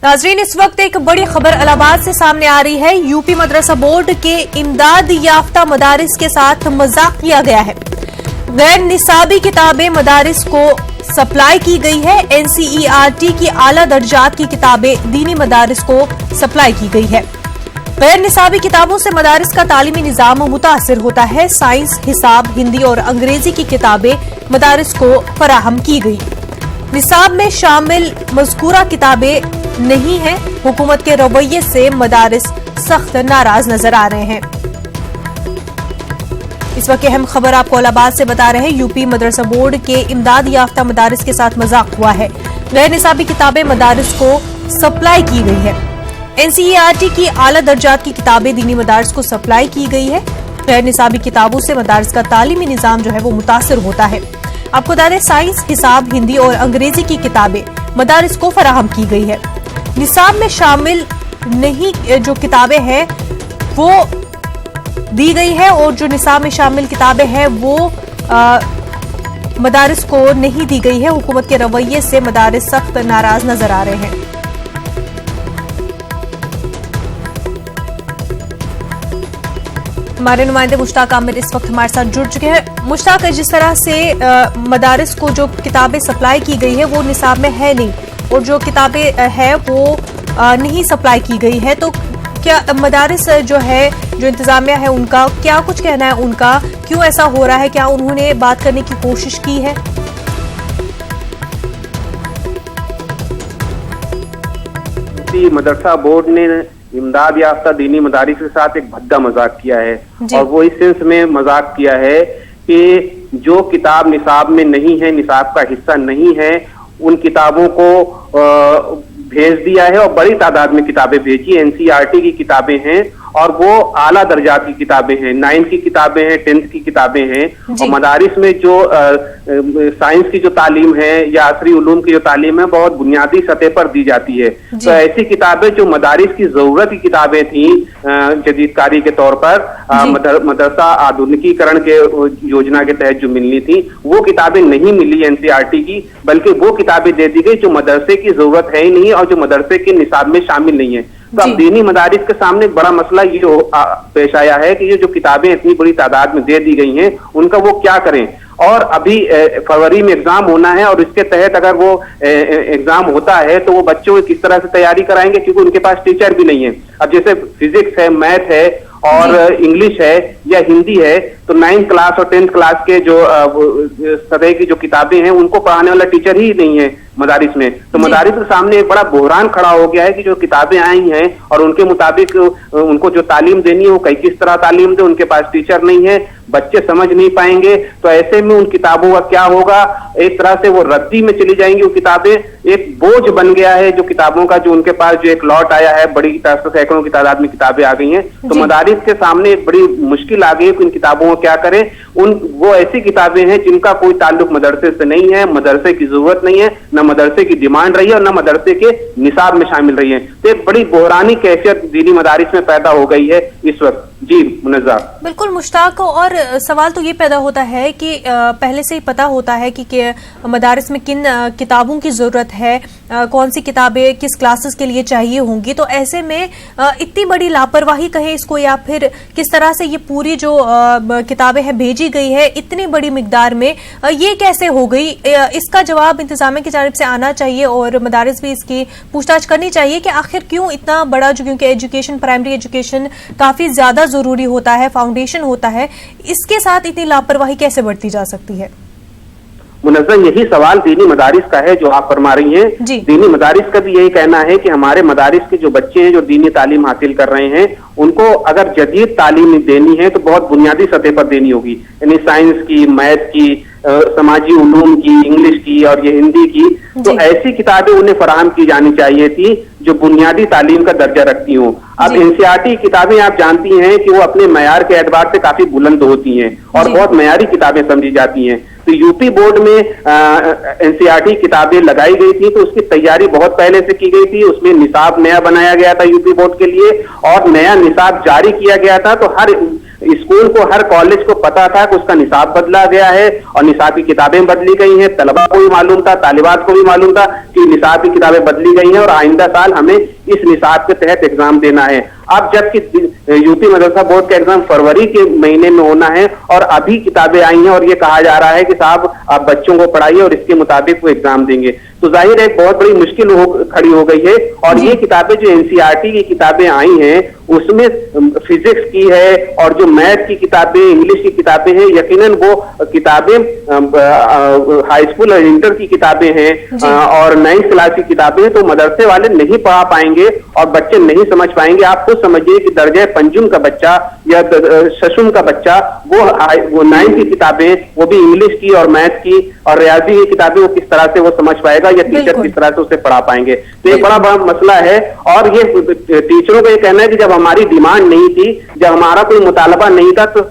नाज़रीन, इस वक्त एक बड़ी खबर इलाहाबाद से सामने आ रही है। यूपी मदरसा बोर्ड के इमदाद याफ्ता मदारिस के साथ मजाक किया गया है। गैर निसाबी किताबें मदारिस को सप्लाई की गई है। NCERT की आला दर्जात की किताबें दीनी मदारिस को सप्लाई की गई है। गैर निसाबी किताबों से मदारिस का तालीमी निज़ाम मुतासिर होता है। साइंस, हिसाब, हिंदी और अंग्रेजी की किताबें मदारिस को फराहम की गई। निसाब में शामिल मज़कूरा किताबें नहीं है। हुकूमत के रवैये से मदारिस सख्त नाराज नजर आ रहे हैं। इस वक्त अहम खबर आपको इलाहाबाद से बता रहे हैं। यूपी मदरसा बोर्ड के इमदाद याफ्ता मदारिस के साथ मजाक हुआ है। गैर निसाबी किताबें मदारिस को सप्लाई की गई है। NCERT की आला दर्जात की किताबें दीनी मदारिस को सप्लाई की गई है। गैर निसाबी किताबों से मदारिस का तालीमी निज़ाम जो है वो मुतासिर होता है। आपको बता दें, साइंस, हिसाब, हिंदी और अंग्रेजी की किताबें मदारिस को फराहम की गई है। निसाब में शामिल नहीं जो किताबें हैं वो दी गई है और जो निसाब में शामिल किताबें हैं वो मदारिस को नहीं दी गई है। हुकूमत के रवैये से मदारिस सख्त नाराज नजर आ रहे हैं। हमारे नुमाइंदे मुश्ताक आमिर इस वक्त हमारे साथ जुड़ चुके हैं। मुश्ताक, जिस तरह से मदारिस को जो किताबें सप्लाई की गई है वो निसाब में है नहीं और जो किताबें है वो नहीं सप्लाई की गई है, तो क्या मदारिस जो है, जो इंतजामिया है, उनका क्या कुछ कहना है? उनका क्यों ऐसा हो रहा है? क्या उन्होंने बात करने की कोशिश की है? मदरसा बोर्ड ने इमदाद याफ्ता दीनी मदारिस के साथ एक भद्दा मजाक किया है और वो इस सेंस में मजाक किया है कि जो किताब निसाब में नहीं है, निसाब का हिस्सा नहीं है, उन किताबों को भेज दिया है और बड़ी तादाद में किताबें भेजी। NCERT की किताबें हैं और वो आला दर्जात की किताबें हैं, 9th की किताबें हैं, 10th की किताबें हैं। और मदारिस में जो साइंस की जो तालीम है या असरी उलूम की जो तालीम है बहुत बुनियादी सतह पर दी जाती है। तो ऐसी किताबें जो मदारिस की जरूरत की किताबें थी जदीदकारी के तौर पर, मदरसा आधुनिकीकरण के योजना के तहत जो मिलनी थी, वो किताबें नहीं मिली NCERT की, बल्कि वो किताबें दे दी गई जो मदरसे की जरूरत है ही नहीं और जो मदरसे के निसाब में शामिल नहीं है। तो अब दीनी मदारिस के सामने एक बड़ा मसला ये पेश आया है कि ये जो किताबें इतनी बड़ी तादाद में दे दी गई हैं उनका वो क्या करें। और अभी फरवरी में एग्जाम होना है और इसके तहत अगर वो एग्जाम होता है तो वो बच्चों को किस तरह से तैयारी कराएंगे, क्योंकि उनके पास टीचर भी नहीं है। अब जैसे फिजिक्स है, मैथ है और इंग्लिश है या हिंदी है, तो 9th क्लास और 10th क्लास के जो सतह की जो किताबें हैं उनको पढ़ाने वाला टीचर ही नहीं है मदारिस में। तो मदारिस के सामने एक बड़ा बहरान खड़ा हो गया है कि जो किताबें आई हैं और उनके मुताबिक उनको जो तालीम देनी है वो किस तरह तालीम दे, उनके पास टीचर नहीं है, बच्चे समझ नहीं पाएंगे। तो ऐसे में उन किताबों का क्या होगा? एक तरह से वो रद्दी में चली जाएंगी वो किताबें। एक बोझ बन गया है जो किताबों का, जो उनके पास जो एक लॉट आया है, बड़ी सैकड़ों की तादाद में किताबें आ गई हैं। तो मदारिस के सामने एक बड़ी मुश्किल आ गई है कि इन किताबों को क्या करें। वो ऐसी किताबें हैं जिनका कोई ताल्लुक मदरसे से नहीं है, मदरसे की जरूरत नहीं है, न मदरसे की डिमांड रही है और न मदरसे के निसाब में शामिल रही है। तो एक बड़ी बहरानी कैफियत दीनी मदारिस में पैदा हो गई है इस वक्त। जी मुनज़्ज़ा। बिल्कुल मुश्ताक, और सवाल तो ये पैदा होता है कि पहले से ही पता होता है कि मदारिस में किन किताबों की जरूरत है, कौन सी किताबें किस क्लासेस के लिए चाहिए होंगी। तो ऐसे में इतनी बड़ी लापरवाही कहें इसको या फिर किस तरह से ये पूरी जो किताबें हैं भेजी गई है इतनी बड़ी मिकदार में, ये कैसे हो गई? इसका जवाब इंतजामिया की जानिब से आना चाहिए और मदारिस भी इसकी पूछताछ करनी चाहिए कि आखिर क्यों इतना बड़ा, जो क्योंकि एजुकेशन, प्राइमरी एजुकेशन काफी ज्यादा जरूरी होता है, फाउंडेशन होता है, इसके साथ इतनी लापरवाही कैसे बढ़ती जा सकती है? मुनज़्ज़ा, यही सवाल दीनी मदारिस का है जो आप फरमा रही हैं। दीनी मदारिस का भी यही कहना है कि हमारे मदारिस के जो बच्चे हैं जो दीनी तालीम हासिल कर रहे हैं उनको अगर जदीद तालीम देनी है तो बहुत बुनियादी सतह पर देनी होगी, यानी साइंस की, मैथ की, समाजी उलूम की, इंग्लिश की और ये हिंदी की। तो ऐसी किताबें उन्हें फराहम की जानी चाहिए थी जो बुनियादी तालीम का दर्जा रखती हों। अब NCERT किताबें आप जानती हैं कि वो अपने मयार के एतबार से काफी बुलंद होती हैं और बहुत मयारी किताबें समझी जाती हैं। तो यूपी बोर्ड में NCERT किताबें लगाई गई थी तो उसकी तैयारी बहुत पहले से की गई थी। उसमें निसाब नया बनाया गया था यूपी बोर्ड के लिए और नया निसाब जारी किया गया था। तो हर स्कूल को, हर कॉलेज को पता था कि उसका निसाब बदला गया है और निसाब की किताबें बदली गई हैं। तलबा को भी मालूम था, तालिबात को भी मालूम था कि कि निसाब की किताबें बदली गई हैं और आइंदा साल हमें इस निसाब के तहत एग्जाम देना है। अब जबकि यूपी मदरसा बोर्ड का एग्जाम फरवरी के महीने में होना है और अभी किताबें आई हैं और ये कहा जा रहा है कि साहब आप बच्चों को पढ़ाइए और इसके मुताबिक वो एग्जाम देंगे, तो जाहिर है बहुत बड़ी मुश्किल खड़ी हो गई है। और ये किताबें जो एनसीईआरटी की किताबें आई हैं उसमें फिजिक्स की है और जो मैथ की किताबें, इंग्लिश की किताबें हैं, यकीनन वो किताबें हाई स्कूल और इंटर की किताबें हैं और 9th क्लास की किताबें हैं, तो मदरसे वाले नहीं पढ़ा पाएंगे और बच्चे नहीं समझ पाएंगे। आप खुद समझिए कि दर्जे पंजुम का बच्चा या शशुम का बच्चा वो 9th की किताबें, वो भी इंग्लिश की और मैथ की और रियाजी की किताबें, वो किस तरह से वो समझ पाएगा या टीचर किस तरह से उसे पढ़ा पाएंगे। तो ये बड़ा मसला है। और ये टीचरों का ये कहना है कि जब हमारी डिमांड नहीं थी, जब हमारा कोई मुतालबा नहीं था, तो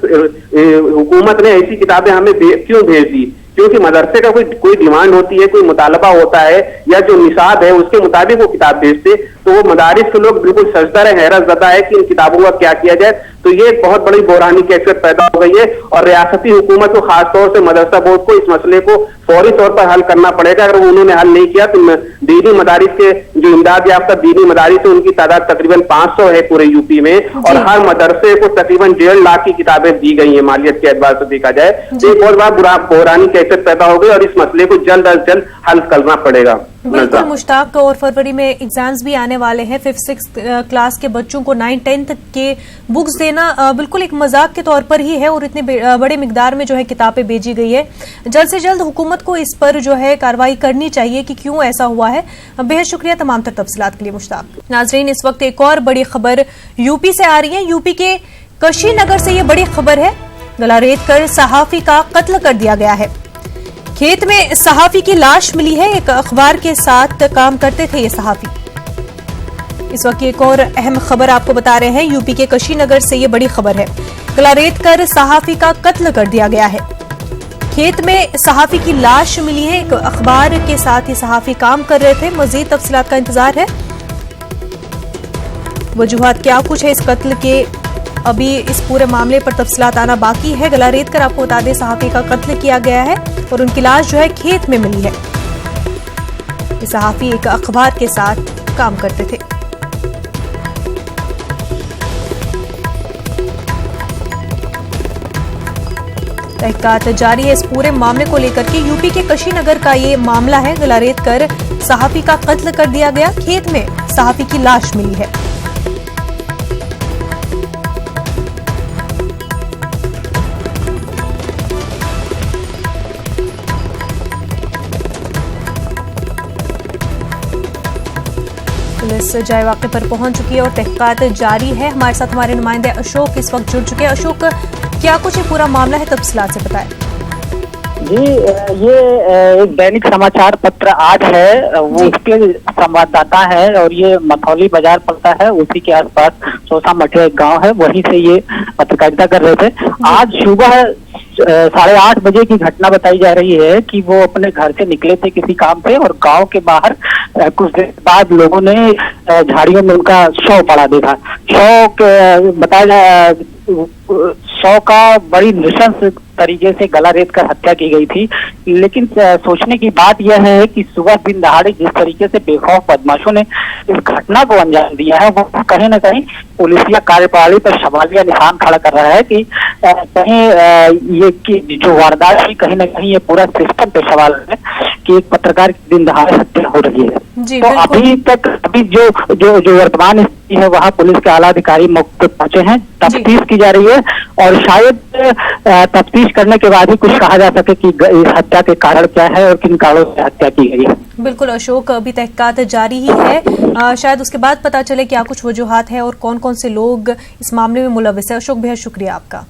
हुकूमत ने ऐसी किताबें हमें क्यों भेज दी? क्योंकि मदरसे का कोई डिमांड होती है, कोई मुतालबा होता है या जो निसाब है उसके मुताबिक वो किताब भेजते, तो वो मदारिस के लोग बिल्कुल सजदा है, हैरत ज़दा है कि इन किताबों का क्या किया जाए। तो ये एक बहुत बड़ी बहरानी कैफियत पैदा हो गई है और रियासती हुकूमत को खासतौर से मदरसा बोर्ड को इस मसले को फौरी तौर पर हल करना पड़ेगा। अगर उन्होंने हल नहीं किया तो दीनी मदारिस के जो इमदाद याफ्ता दीनी मदारिस है उनकी तादाद तकरीबन 500 है पूरे यूपी में और हर मदरसे को तकरीबन 1.5 लाख की किताबें दी गई है मालियत के एतबार से देखा जाए। तो एक बहुत बड़ा बहरानी कैफियत पैदा हो गई और इस मसले को जल्द अज जल्द हल करना पड़ेगा। बिल्कुल मुश्ताक, और फरवरी में एग्जाम्स भी आने वाले हैं। 5th 6th क्लास के बच्चों को 9th 10th के बुक्स देना बिल्कुल एक मजाक के तौर पर ही है और इतने बड़े मिकदार में जो है किताबें भेजी गई है। जल्द से जल्द हुकूमत को इस पर जो है कार्रवाई करनी चाहिए कि क्यों ऐसा हुआ है। बेहद शुक्रिया तमाम तर तफसीलात के लिए मुश्ताक। नाजरीन, इस वक्त एक और बड़ी खबर यूपी से आ रही है। यूपी के कुशीनगर से ये बड़ी खबर है, गला रेत कर सहाफी का कत्ल कर दिया गया है। खेत में सहाफी की लाश मिली है। एक अखबार के साथ काम करते थे ये सहाफी। इस वक्त एक और अहम खबर आपको बता रहे हैं। यूपी के कुशीनगर से ये बड़ी खबर है, गला रेत कर सहाफी का कत्ल कर दिया गया है। खेत में सहाफी की लाश मिली है। एक अखबार के साथ ये सहाफी काम कर रहे थे। मजीद तफसीलात का इंतजार है। वजूहात क्या कुछ है इस कत्ल के, अभी इस पूरे मामले पर तफसीलात आना बाकी है। गला रेत कर आपको बता दें सहाफी का कत्ल किया गया है और उनकी लाश जो है खेत में मिली है। ये सहाफी एक अखबार के साथ काम करते थे। तहकीकात जारी है इस पूरे मामले को लेकर के। यूपी के कुशीनगर का ये मामला है। गला रेत कर सहाफी का कत्ल कर दिया गया। खेत में सहाफी की लाश मिली है। पुलिस जाए वाक़े पर पहुंच चुकी है और तहकीकात जारी है। हमारे साथ हमारे नुमाइंदे अशोक इस वक्त जुड़ चुके हैं। अशोक, क्या कुछ ये पूरा मामला है, तफसीलात से बताएं। जी, ये एक दैनिक समाचार पत्र आज है, वो उसके संवाददाता है और ये मथौली बाजार पड़ता है, उसी के आसपास सोसा मठिया एक गांव है, वहीं से ये पत्रकारिता कर रहे थे। आज सुबह 8:30 बजे की घटना बताई जा रही है कि वो अपने घर से निकले थे किसी काम पे और गांव के बाहर कुछ देर बाद लोगों ने झाड़ियों में उनका शव पड़ा देखा। शव का बड़ी नृशंस तरीके से गला रेत कर हत्या की गई थी। लेकिन सोचने की बात यह है कि सुबह दिन दहाड़े जिस तरीके से बेखौफ बदमाशों ने इस घटना को अंजाम दिया है, वो कहीं न कहीं पुलिसिया कार्यप्रणाली पर सवालिया निशान खड़ा कर रहा है कि कहीं ये की जो वारदात है कहीं न कहीं ये पूरा सिस्टम पे सवाल है कि एक पत्रकार की दिन दहाड़े हत्या हो रही है। तो अभी जो वर्तमान स्थिति है, वहाँ पुलिस के आला अधिकारी मौके पर पहुंचे हैं, तफ्तीश की जा रही है और शायद तफ्तीश करने के बाद ही कुछ कहा जा सके कि इस हत्या के कारण क्या है और किन कारणों से हत्या की गई है। बिल्कुल अशोक, अभी तहकीकात जारी ही है, शायद उसके बाद पता चले क्या कुछ वजूहात है और कौन कौन से लोग इस मामले में मुलव्विस है। अशोक, बेहद शुक्रिया आपका।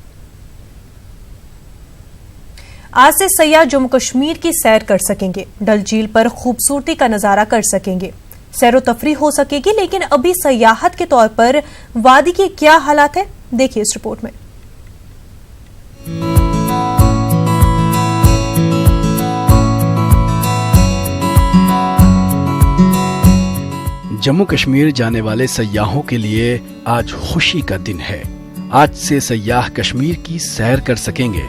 आज से सयाह जम्मू कश्मीर की सैर कर सकेंगे, डल झील पर खूबसूरती का नजारा कर सकेंगे, सैरो तफरी हो सकेगी। लेकिन अभी सयाहत के तौर पर वादी के क्या हालात है, देखिए इस रिपोर्ट में। जम्मू कश्मीर जाने वाले सयाहों के लिए आज खुशी का दिन है। आज से सयाह कश्मीर की सैर कर सकेंगे।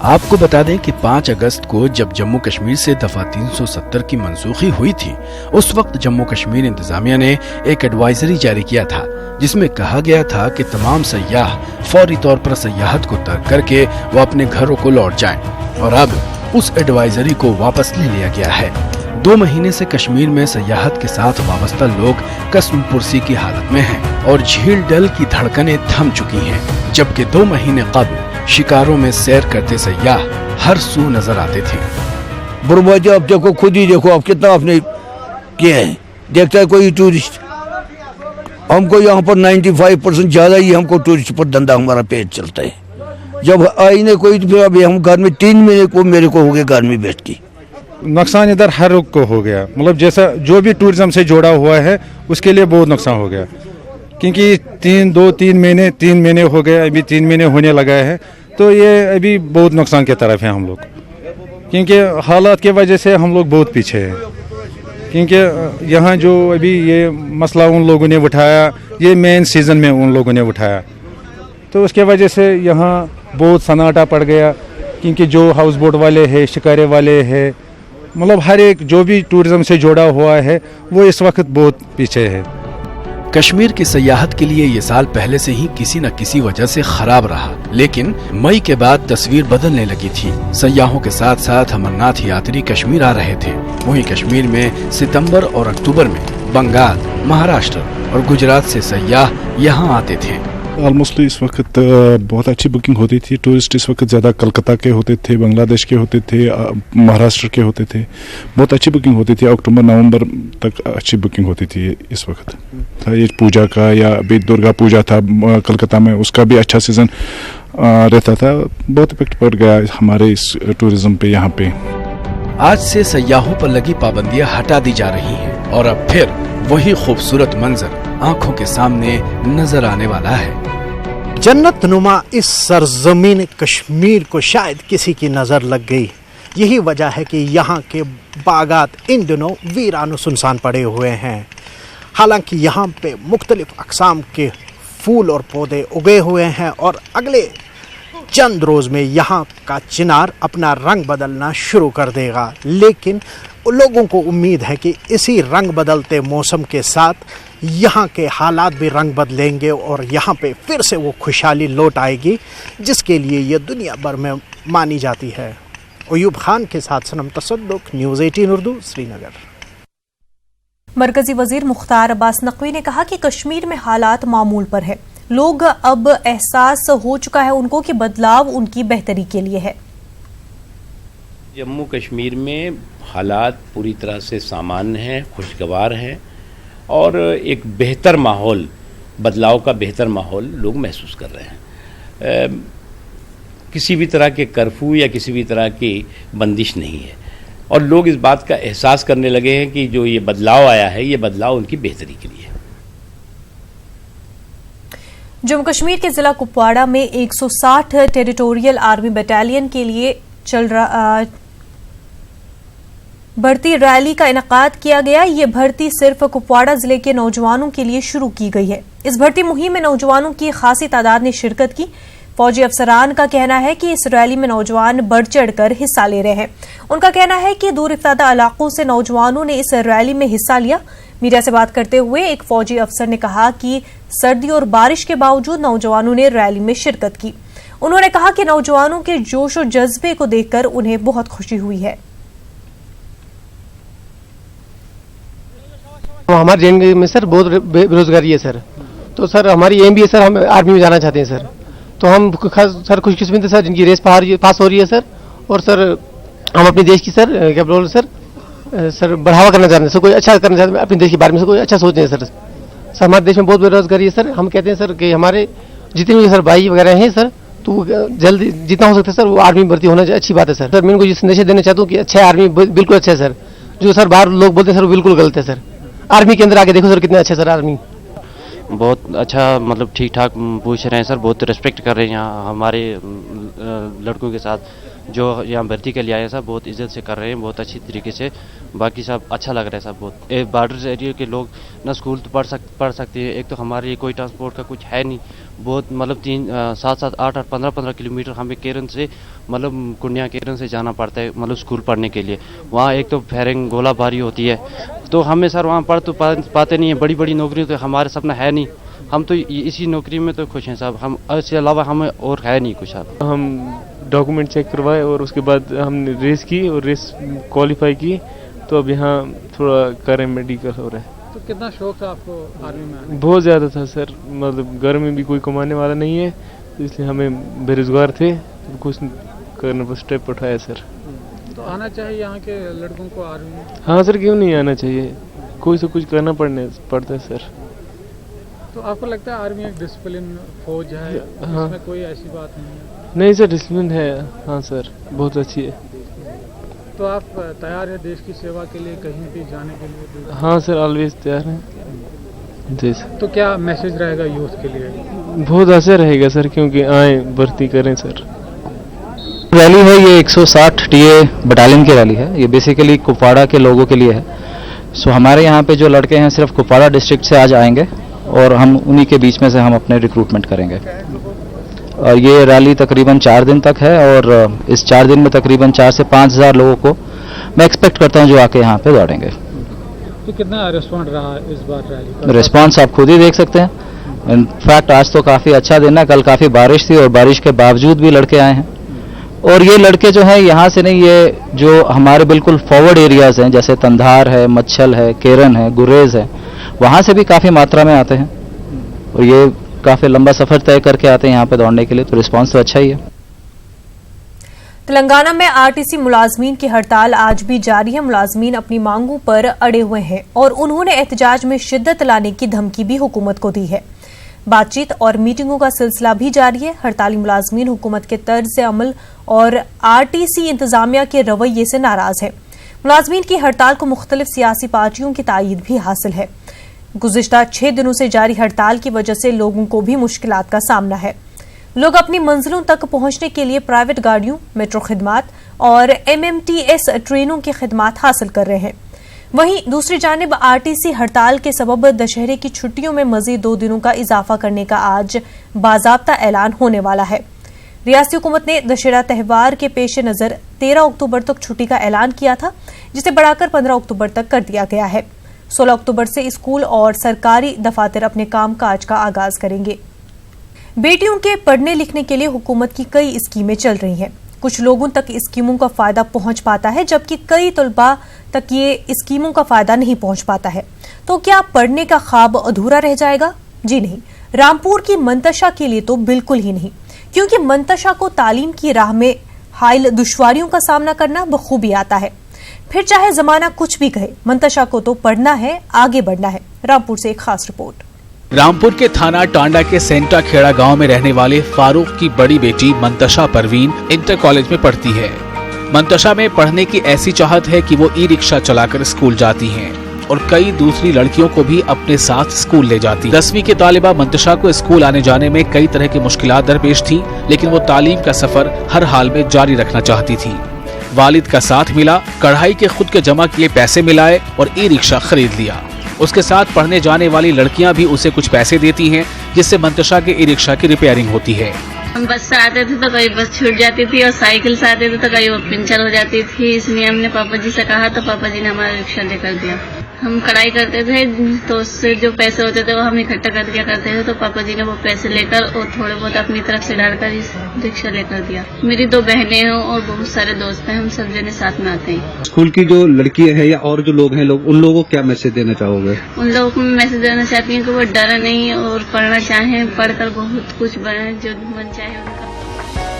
آپ کو بتا دیں کہ 5 اگست کو جب جموں کشمیر سے دفعہ 370 کی منسوخی ہوئی تھی، اس وقت جموں کشمیر انتظامیہ نے ایک ایڈوائزری جاری کیا تھا جس میں کہا گیا تھا کہ تمام سیاح فوری طور پر سیاحت کو ترک کر کے وہ اپنے گھروں کو لوٹ جائیں، اور اب اس ایڈوائزری کو واپس لے لیا گیا ہے۔ 2 مہینے سے کشمیر میں سیاحت کے ساتھ وابستہ لوگ قسم پرسی کی حالت میں ہیں اور جھیل ڈل کی دھڑکنیں تھم چکی ہیں، جبکہ 2 مہینے قبل شکاروں میں سیر کرتے سیاح ہر سو نظر آتے تھے۔ بربادی آپ دیکھو، خود ہی دیکھو آپ کتنا آپ نے کیا ہے، دیکھتا ہے کوئی ٹورسٹ؟ ہم کو یہاں پر 95% زیادہ ہی ہم کو ٹورسٹ پر دھندا ہمارا پیٹ چلتا ہے۔ جب آئی نہیں کوئی تو پھر ابھی ہم گھر میں 3 مہینے کو میرے کو ہو گئے گھر میں بیٹھ کے۔ نقصان ادھر ہر ایک کو ہو گیا، مطلب جیسا جو بھی ٹورزم سے جڑا ہوا ہے اس کے لیے بہت نقصان ہو گیا، کیونکہ 3 مہینے ہو گئے، ابھی 3 مہینے ہونے لگا ہے، تو یہ ابھی بہت نقصان کی طرف ہے ہم لوگ، کیونکہ حالات کی وجہ سے ہم لوگ بہت پیچھے ہیں، کیونکہ یہاں جو ابھی یہ مسئلہ ان لوگوں نے اٹھایا، یہ مین سیزن میں ان لوگوں نے اٹھایا، تو اس کی وجہ سے یہاں بہت سناٹا پڑ گیا، کیونکہ جو ہاؤس بوٹ والے ہیں، شکارے والے ہیں، مطلب ہر ایک جو بھی ٹورزم سے جڑا ہوا ہے وہ اس وقت بہت پیچھے ہے۔ کشمیر کی سیاحت کے لیے یہ سال پہلے سے ہی کسی نہ کسی وجہ سے خراب رہا، لیکن مئی کے بعد تصویر بدلنے لگی تھی۔ سیاحوں کے ساتھ ساتھ امرناتھ یاتری کشمیر آ رہے تھے، وہیں کشمیر میں ستمبر اور اکتوبر میں بنگال، مہاراشٹر اور گجرات سے سیاح یہاں آتے تھے۔ آلموسٹلی اس وقت بہت اچھی بکنگ ہوتی تھی، ٹورسٹ اس وقت زیادہ کلکتہ کے ہوتے تھے، بنگلہ دیش کے ہوتے تھے، مہاراشٹر کے ہوتے تھے، بہت اچھی بکنگ ہوتی تھی، اکتوبر نومبر تک اچھی بکنگ ہوتی تھی۔ اس وقت یہ پوجا کا یا ابھی درگا پوجا تھا کلکتہ میں، اس کا بھی اچھا سیزن رہتا تھا، بہت افیکٹ پڑ گیا ہمارے اس ٹورزم پہ یہاں پہ۔ آج سے سیاحوں پر لگی پابندیاں ہٹا دی جا رہی ہیں اور اب پھر وہی خوبصورت منظر آنکھوں کے سامنے نظر آنے والا ہے۔ جنت نما اس سرزمین کشمیر کو شاید کسی کی نظر لگ گئی، یہی وجہ ہے کہ یہاں کے باغات ان دنوں ویران و سنسان پڑے ہوئے ہیں۔ حالانکہ یہاں پہ مختلف اقسام کے پھول اور پودے اگے ہوئے ہیں اور اگلے چند روز میں یہاں کا چنار اپنا رنگ بدلنا شروع کر دے گا، لیکن لوگوں کو امید ہے کہ اسی رنگ بدلتے موسم کے ساتھ یہاں کے حالات بھی رنگ بدلیں گے اور یہاں پہ پھر سے وہ خوشحالی لوٹ آئے گی جس کے لیے یہ دنیا بھر میں مانی جاتی ہے۔ ایوب خان کے ساتھ صنم تصدق، نیوز 18 اردو، سری نگر۔ مرکزی وزیر مختار عباس نقوی نے کہا کہ کشمیر میں حالات معمول پر ہے، لوگ اب احساس ہو چکا ہے ان کو کہ بدلاؤ ان کی بہتری کے لیے ہے۔ جموں کشمیر میں حالات پوری طرح سے سامان ہیں، خوشگوار ہیں اور ایک بہتر ماحول، بدلاؤ کا بہتر ماحول لوگ محسوس کر رہے ہیں۔ کسی بھی طرح کے کرفیو یا کسی بھی طرح کی بندش نہیں ہے اور لوگ اس بات کا احساس کرنے لگے ہیں کہ جو یہ بدلاؤ آیا ہے یہ بدلاؤ ان کی بہتری کے لیے ہے۔ جموں کشمیر کے ضلع کپواڑہ میں 160 ٹیریٹوریل آرمی بٹالین کے لیے بھرتی ریلی کا انعقاد کیا گیا۔ یہ بھرتی صرف کپواڑہ ضلع کے نوجوانوں کے لیے شروع کی گئی ہے۔ اس بھرتی مہم میں نوجوانوں کی خاصی تعداد نے شرکت کی۔ فوجی افسران کا کہنا ہے کہ اس ریلی میں نوجوان بڑھ چڑھ کر حصہ لے رہے ہیں۔ ان کا کہنا ہے کہ دور افتادہ علاقوں سے نوجوانوں نے اس ریلی میں حصہ لیا۔ میڈیا سے بات کرتے ہوئے ایک فوجی افسر نے کہا کہ سردی اور بارش کے باوجود نوجوانوں نے ریلی میں شرکت کی۔ انہوں نے کہا کہ نوجوانوں کے جوش و جذبے کو دیکھ کر انہیں بہت خوشی ہوئی ہے۔ ہمارے جنگ میں سر بہت بے روزگاری ہے سر، تو سر ہماری ایم بھی ہے سر، ہم آرمی میں جانا چاہتے ہیں سر، تو ہم سر خوش قسمت ہیں سر جن کی ریس پاس ہو رہی ہے سر، اور سر ہم اپنے دیش کی سر کیا بول سر بڑھاوا کرنا چاہتے ہیں سر، کوئی اچھا کرنا چاہتے ہیں اپنے دیش کے بارے میں سر، کوئی اچھا سوچتے ہیں سر۔ ہمارے دیش میں بہت بے روزگاری ہے سر، ہم کہتے ہیں سر کہ ہمارے جتنے بھی سر بھائی وغیرہ ہیں سر تو جلد جتنا ہو سکتا ہے سر وہ آرمی بھرتی ہونا اچھی بات ہے سر۔ سر میں ان کو یہ سندیش دینا چاہتا ہوں کہ اچھا آرمی بالکل اچھا ہے سر، جو سر باہر لوگ بولتے ہیں سر وہ بالکل غلط ہے سر، آرمی کے اندر آگے دیکھو سر کتنا اچھا سر آرمی، بہت اچھا مطلب ٹھیک ٹھاک پوچھ رہے ہیں سر، بہت ریسپیکٹ کر رہے ہیں یہاں ہمارے لڑکوں کے ساتھ، जो यहाँ भर्ती के लिए आए सब बहुत इज्जत से कर रहे हैं, बहुत अच्छी तरीके से। बाकी सब अच्छा लग रहा है सब बहुत। बॉर्डर एरिया के लोग ना स्कूल तो पढ़ सकते हैं, एक तो हमारे लिए कोई ट्रांसपोर्ट का कुछ है नहीं, बहुत मतलब 7-7, 8-8, 15-15 किलोमीटर हमें केरन से मतलब कुंडिया केरन से जाना पड़ता है मतलब स्कूल पढ़ने के लिए। वहाँ एक तो फायरिंग गोलाबारी होती है, तो हमें सर वहाँ पढ़ तो पाते नहीं है। बड़ी बड़ी नौकरी तो हमारे सपना है नहीं, हम तो इसी नौकरी में तो खुश हैं साहब, हम इसके अलावा हमें और है नहीं कुछ। साहब हम डॉक्यूमेंट चेक करवाए और उसके बाद हमने रेस की और रेस क्वालिफाई की, तो अब यहाँ थोड़ा करें मेडिकल हो रहा है। तो कितना शौक था आपको आर्मी में आने? बहुत ज़्यादा था सर, मतलब घर में भी कोई कमाने वाला नहीं है, तो इसलिए हमें बेरोजगार थे, तो कुछ करने पर स्टेप उठाया सर। तो आना चाहिए यहाँ के लड़कों को आर्मी में? हाँ सर, क्यों नहीं आना चाहिए, कोई से कुछ करना पड़ता है सर। तो आपको लगता है आर्मी एक डिसिप्लिन फौज है, हाँ। इसमें कोई ऐसी बात नहीं है? नहीं सर, डिसिप्लिन है, हाँ सर, बहुत अच्छी है। तो आप तैयार है देश की सेवा के लिए, कहीं भी जाने के लिए? हाँ सर, ऑलवेज तैयार हैं जी सर। तो क्या मैसेज रहेगा यूथ के लिए? बहुत अच्छा रहेगा सर, क्योंकि आए भर्ती करें सर। रैली है ये 160 टीए बटालियन की रैली है, ये बेसिकली कुपवाड़ा के लोगों के लिए है। सो हमारे यहाँ पे जो लड़के हैं सिर्फ कुपवाड़ा डिस्ट्रिक्ट से आज आएंगे और हम उन्हीं के बीच में से हम अपने रिक्रूटमेंट करेंगे। और ये रैली तकरीबन 4 दिन तक है और इस 4 दिन में तकरीबन 4 से 5 हज़ार लोगों को मैं एक्सपेक्ट करता हूँ जो आके यहाँ पे दौड़ेंगे। तो कितना रिस्पॉन्स रहा इस बार रैली का? रिस्पॉन्स आप खुद ही देख सकते हैं। इनफैक्ट आज तो काफ़ी अच्छा दिन है, कल काफ़ी बारिश थी और बारिश के बावजूद भी लड़के आए हैं। और ये लड़के जो हैं यहाँ से नहीं, ये जो हमारे बिल्कुल फॉरवर्ड एरियाज़ हैं जैसे तंधार है, मच्छल है, केरन है, गुरेज है, वहाँ से भी काफ़ी मात्रा में आते हैं और ये काफ़ी लंबा सफ़र तय करके आते हैं यहाँ पे दौड़ने के लिए, तो रिस्पांस तो अच्छा ही है। तेलंगाना में आरटीसी मुलाजमीन की हड़ताल आज भी जारी है। मुलाजमीन अपनी मांगों पर अड़े हुए हैं और उन्होंने एहतजाज में शिद्दत लाने की धमकी भी हुकूमत को दी है। बातचीत और मीटिंगों का सिलसिला भी जारी है। हड़ताली मुलाजमीन हुकूमत के तर्ज अमल और आरटीसी इंतजामिया के रवैये से नाराज है। मुलाजमीन की हड़ताल को मुख्तलिफ सियासी पार्टियों की तायीद भी हासिल है। गुज़िश्ता 6 दिनों से जारी हड़ताल की वजह से लोगों को भी मुश्किलात का सामना है। लोग अपनी मंजिलों तक पहुंचने के लिए प्राइवेट गाड़ियों, मेट्रो खिदमात और MMTS ट्रेनों की खिदमात हासिल कर रहे हैं। वहीं दूसरी जानिब आरटीसी हड़ताल के सबब दशहरे की छुट्टियों में मजीद 2 दिनों का इजाफा करने का आज बाज़ाब्ता ऐलान होने वाला है। रियासती हुकूमत ने दशहरा त्यौहार के पेश नज़र 13 अक्टूबर तक छुट्टी का ऐलान किया था, जिसे बढ़ाकर 15 अक्टूबर तक कर दिया गया है। 16 अक्टूबर से स्कूल और सरकारी दफातर अपने काम काज का आगाज करेंगे। बेटियों के पढ़ने लिखने के लिए हुकूमत की कई स्कीमें चल रही हैं। कुछ लोगों तक स्कीमों का फायदा पहुंच पाता है, जबकि कई तलबा तक ये स्कीमों का फायदा नहीं पहुंच पाता है। तो क्या पढ़ने का ख्वाब अधूरा रह जाएगा? जी नहीं। रामपुर की मंतशा के लिए तो बिल्कुल ही नहीं, क्योंकि मंतशा को तालीम की राह में हायल दुश्वारियों का सामना करना बखूबी आता है। फिर चाहे जमाना कुछ भी कहे, मंतशा को तो पढ़ना है, आगे बढ़ना है। रामपुर से एक खास रिपोर्ट। रामपुर के थाना टांडा के सेंटा खेड़ा गांव में रहने वाले फारूक की बड़ी बेटी मंतशा परवीन इंटर कॉलेज में पढ़ती है। मंतशा में पढ़ने की ऐसी चाहत है कि वो ई-रिक्शा चलाकर स्कूल जाती हैं और कई दूसरी लड़कियों को भी अपने साथ स्कूल ले जाती। 10वीं की तालिबा मंतशा को स्कूल आने जाने में कई तरह की मुश्किलात दरपेश थी, लेकिन वो तालीम का सफर हर हाल में जारी रखना चाहती थी। वालिद का साथ मिला, कढ़ाई के खुद के जमा किए पैसे मिलाए और ई-रिक्शा खरीद लिया। उसके साथ पढ़ने जाने वाली लड़कियां भी उसे कुछ पैसे देती हैं, जिससे मंतशा के ई-रिक्शा की रिपेयरिंग होती है। हम बस से आते थे तो कहीं बस छूट जाती थी और साइकिल से आते थे तो कहीं वो पंचर हो जाती थी, इसलिए हमने पापा जी से कहा तो पापा जी ने हमारा रिक्शा लेकर दिया। हम कढ़ाई करते थे तो उससे जो पैसे होते थे वो हम इकट्ठा कर दिया करते थे, तो पापा जी ने वो पैसे लेकर और थोड़े बहुत अपनी तरफ से डालकर इस रिक्शा लेकर दिया। मेरी 2 बहनें हैं और बहुत सारे दोस्त हैं, हम सब जने साथ में आते हैं। स्कूल की जो लड़की है या और जो लोग हैं उन लोगों को क्या मैसेज देना चाहोगे? उन लोगों को मैं मैसेज देना चाहती हूँ कि वो डरा नहीं और पढ़ना चाहें, पढ़कर बहुत कुछ बने, जो मन चाहे उनका।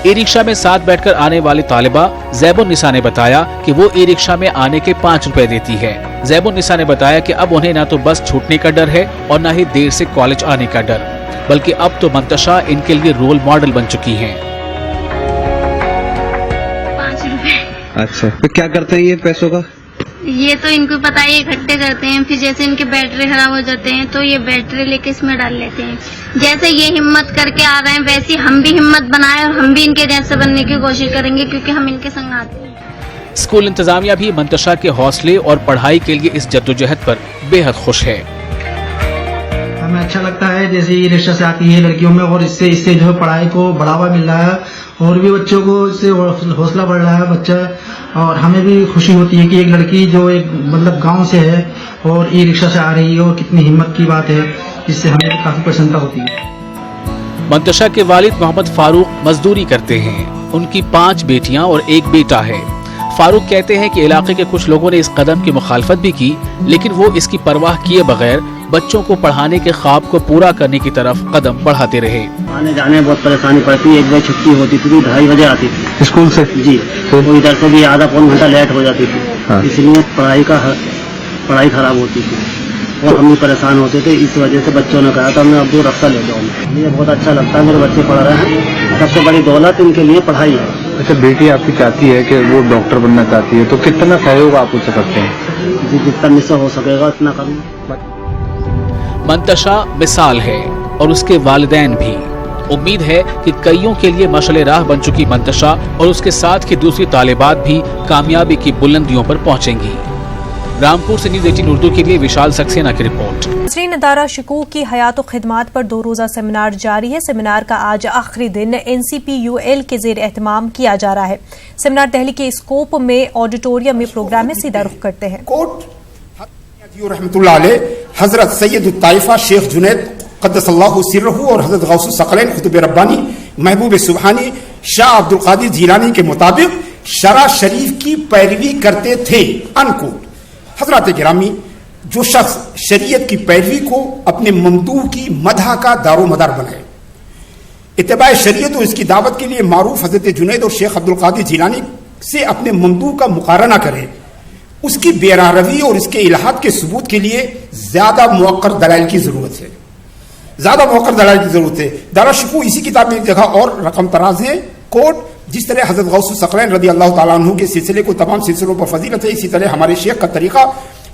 ई-रिक्शा में साथ बैठकर आने वाली तालिबा ज़ैबुन्निसा ने बताया कि वो ई-रिक्शा में आने के 5 रुपए देती है। ज़ैबुन्निसा ने बताया कि अब उन्हें न तो बस छूटने का डर है और न ही देर से कॉलेज आने का डर, बल्कि अब तो मंतशा इनके लिए रोल मॉडल बन चुकी हैं। 5 रुपए। अच्छा, तो क्या करते हैं ये पैसों का? ये तो इनको पता है, इकट्ठे करते हैं, फिर जैसे इनके बैटरी खराब हो जाते हैं तो ये बैटरी लेके इसमें डाल लेते हैं। जैसे ये हिम्मत करके आ रहे हैं वैसे हम भी हिम्मत बनाए और हम भी इनके जैसे बनने की कोशिश करेंगे, क्योंकि हम इनके संग आते हैं। स्कूल इंतजामिया भी मंतशा के हौसले और पढ़ाई के लिए इस जद्दोजहद पर बेहद खुश है। हमें अच्छा लगता है जैसे ये रिक्शा से आती है लड़कियों में, और इससे जो है पढ़ाई को बढ़ावा मिल रहा है और भी बच्चों को इससे हौसला बढ़ रहा है बच्चा, और हमें भी खुशी होती है कि एक लड़की जो एक मतलब गांव से है और ई रिक्शा से आ रही है, और कितनी हिम्मत की बात है, जिससे हमें काफी प्रसन्नता होती है। मंतशा के वालिद मोहम्मद फारूक मजदूरी करते हैं। उनकी 5 बेटियां और 1 बेटा है। फारूक कहते हैं कि इलाके के कुछ लोगों ने इस कदम की मुखालफत भी की, लेकिन वो इसकी परवाह किए बगैर बच्चों को पढ़ाने के ख्वाब को पूरा करने की तरफ कदम बढ़ाते रहे। आने जाने में बहुत परेशानी पड़ती, एक बजे छुट्टी होती थी, 2:30 बजे आती थी स्कूल से जी, तो इधर से भी आधा पौन घंटा लेट हो जाती थी। हाँ। इसलिए पढ़ाई खराब होती थी और हम भी परेशान होते थे। इस वजह से बच्चों ने कहा था मैं अब रफ्ता ले जाऊँ। मुझे बहुत अच्छा लगता है, मेरे बच्चे पढ़ रहे हैं, सबसे बड़ी दौलत इनके लिए पढ़ाई है। अच्छा, बेटी आपकी चाहती है कि वो डॉक्टर बनना चाहती है, तो कितना सहयोग आप उससे करते हैं? जी, जितना मुझसे हो सकेगा उतना करूँगा। मंतशा मिसाल है और उसके वालिदैन भी। उम्मीद है कि कईयों के लिए मशअल राह बन चुकी मंतशा और उसके साथ की दूसरी तालिबात भी कामयाबी की बुलंदियों पर पहुंचेंगी। रामपुर से न्यूज़ 18 उर्दू के लिए विशाल सक्सेना की रिपोर्ट। नसरीन अदारा शिकूक की हयात खिदमात पर 2 रोज़ा सेमिनार जारी है। सेमिनार का आज आखिरी दिन NCPUL के ज़ेर एहतमाम किया जा रहा है। सेमिनार दिल्ली के स्कोप में ऑडिटोरियम में प्रोग्राम में सीधा रुख करते हैं। रहमतुल्लाह अलैह हजरत सैयद ताइफा शेख जुनैद क़द्दसल्लाहु सिर्रहु और हजरत गौसुल सकलैन खुतब रब्बानी महबूब सुबहानी शाह अब्दुल कादिर जीलानी के मुताबिक शरा शरीफ की पैरवी करते थे। अनकोट। हजरत गिरामी, जो शख्स शरीयत की पैरवी को अपने ममदूह की मदह का दारो मदार बनाए, इत्तिबा शरीयत और इसकी दावत के लिए मारूफ हजरत जुनैद और शेख अब्दुल कादिर जीलानी से अपने ममदूह का मुकारना करे, उसकी बेरारवी और इसके इलाहात के सबूत के लिए ज्यादा मुअक्कर दलाइल की जरूरत है। दारा शिकू इसी किताब में एक जगह और रकम तराज है। कोट, जिस तरह हजरत गौसुल सकलैन रदी अल्लाह ताला अन्हु के सिलसिले को तमाम सिलसिलों पर फजीलत है, इसी तरह हमारे शेख का तरीका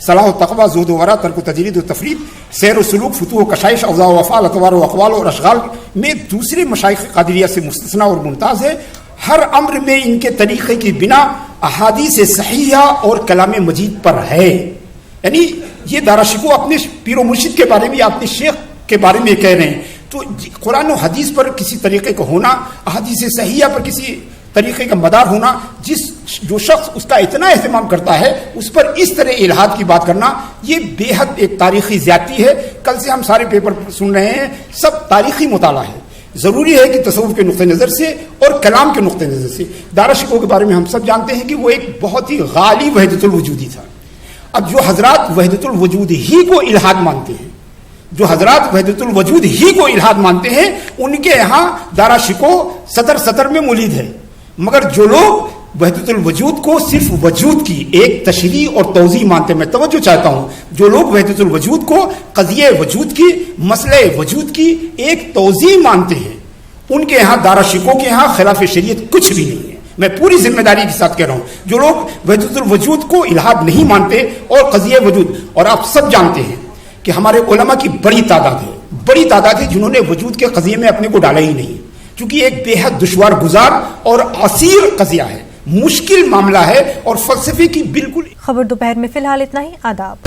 सलाह व तक़वा, ज़ुहद व वरा, तर्क व तजरीद व तफरीद, सैर व सुलूक, फुतूह व कशाइश, औज़ा व अफ़आल, अतवार व अक़वाल और अशग़ाल में दूसरे मशाइख़ क़ादिरिया से मुस्तस्ना और मुमताज़ है। हर अम्र में इनके तरीक़े की बिना अहादीस सहीहा और कलाम मजीद पर है। यानी ये दारा शिकू अपने पीरो मुर्शिद के बारे में, अपने शेख के बारे में कह रहे हैं। तो कुरान और हदीस पर किसी तरीके का होना, अहादीस सहीहा पर किसी तरीके का मदार होना, जो शख्स उसका इतना एहतमाम करता है उस पर इस तरह इल्हाद की बात करना, ये बेहद एक तारीखी ज्यादती है। कल से हम सारे पेपर सुन रहे हैं, सब तारीखी मुताला है। जरूरी है कि तसव्वुफ के नुक्ते नजर से और कलाम के नुक्ते नजर से, दारा शिकू के बारे में हम सब जानते हैं कि वो एक बहुत ही गाली वहदतुल वजूदी था। अब जो हजरात वहदतुल वजूद ही को इल्हाद मानते हैं, उनके यहाँ दारा शिको सतर में मुलीद है। मगर जो लोग वहदतुल वजूद को सिर्फ वजूद की एक तशरीह और तौज़ीह मानते हैं, मैं तवज्जो चाहता हूँ, जो लोग वहदतुल वजूद को क़ज़िये वजूद की, मसले वजूद की एक तौज़ीह मानते हैं, उनके यहाँ दारा शिको के यहाँ खिलाफ शरीयत कुछ भी नहीं है। मैं पूरी जिम्मेदारी के साथ कह रहा हूँ, जो लोग वहदतुल वजूद को इल्हाद नहीं मानते और क़ज़िये वजूद, और आप सब जानते हैं कि हमारे उलमा की बड़ी तादाद है जिन्होंने वजूद के क़ज़िये में अपने को डाला ही नहीं, क्योंकि एक बेहद दुश्वार गुजार और असीर क़ज़िया है, मुश्किल मामला है और फलसफे की बिल्कुल। खबर दोपहर में फिलहाल इतना ही। आदाब।